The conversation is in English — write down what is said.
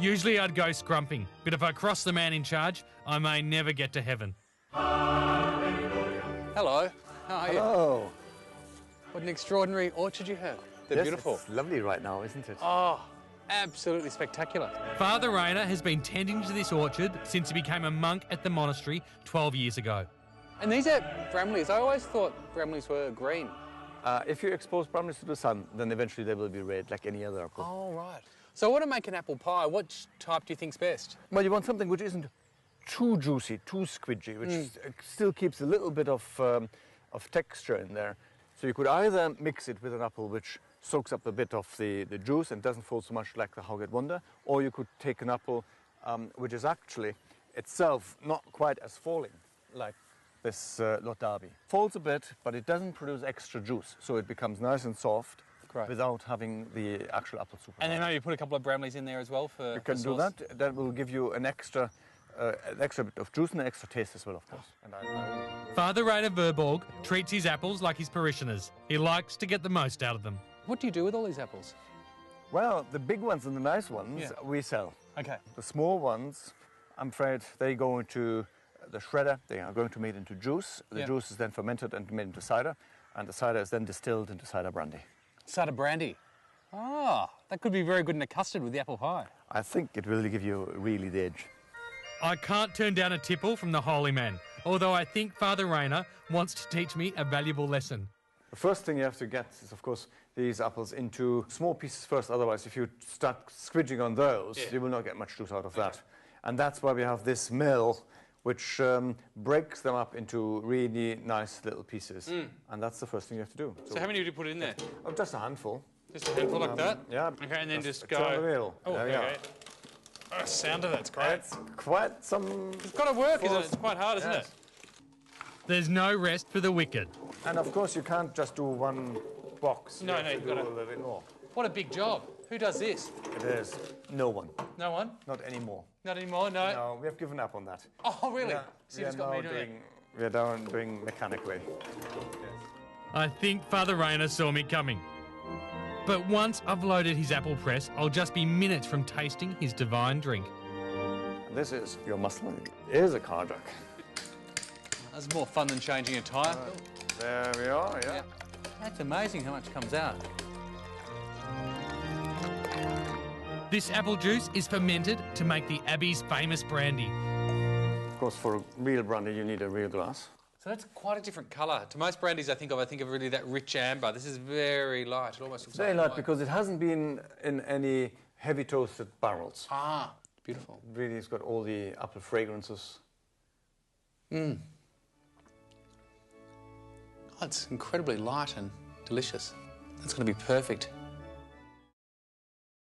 Usually I'd go scrumping, but if I cross the man in charge, I may never get to heaven. Hello, how are you? Hello. What an extraordinary orchard you have. They're Yes, beautiful. It's lovely right now, isn't it? Oh, absolutely spectacular. Father Rayner has been tending to this orchard since he became a monk at the monastery 12 years ago. And these are bramleys. I always thought bramleys were green. If you expose bramleys to the sun, then eventually they will be red, like any other apple. Oh, right. So I want to make an apple pie. What type do you think's best? Well, you want something which isn't too juicy, too squidgy, which still keeps a little bit of texture in there. So you could either mix it with an apple which soaks up a bit of the juice and doesn't fall so much like the Howgate Wonder, or you could take an apple which is actually itself not quite as falling like this Lot Derby. Falls a bit, but it doesn't produce extra juice, so it becomes nice and soft. Great. Without having the actual apple super. And then maybe put a couple of bramleys in there as well for You can do sauce. that. That will give you an extra bit of juice and an extra taste as well, of course. And Father Rayner Verborg treats his apples like his parishioners. He likes to get the most out of them. What do you do with all these apples? Well, the big ones and the nice ones Yeah. we sell. Okay. The small ones, I'm afraid, they go into the shredder. They are going to made into juice. The Yeah. juice is then fermented and made into cider, and the cider is then distilled into cider brandy. Cider brandy. Ah, that could be very good in a custard with the apple pie. I think it will give you really the edge. I can't turn down a tipple from the holy man, although I think Father Rayner wants to teach me a valuable lesson. The first thing you have to get is, of course, these apples into small pieces first. Otherwise, if you start squidging on those, you will not get much juice out of that. And that's why we have this mill, which breaks them up into really nice little pieces. And that's the first thing you have to do. So how many do you put in there? Oh, just a handful. Just a handful like that? Yeah. Okay, and then just turn the go... wheel. Oh, There we okay. are. Oh, the sound of that's great. It's quite some... It's got to work, isn't it? It's quite hard, isn't Yes. it? There's no rest for the wicked. And of course, you can't just do one box. No, you have you've to got do to- a little bit more. What a big job. Who does this? It is. No one. No one? Not anymore. Not anymore, no? No, we have given up on that. Oh, really? Yeah, So we you are just got me now doing it. we are now doing mechanically. I think Father Rayner saw me coming. But once I've loaded his apple press, I'll just be minutes from tasting his divine drink. This is your muscle. It is a car jack. That's more fun than changing a tyre. There we are, yeah. That's amazing how much comes out. This apple juice is fermented to make the Abbey's famous brandy. Of course, for a real brandy, you need a real glass. So that's quite a different colour. To most brandies I think of really that rich amber. This is very light. It almost looks Very like light because it hasn't been in any heavy toasted barrels. Ah, beautiful. Really, it's got all the apple fragrances. Oh, it's incredibly light and delicious. That's going to be perfect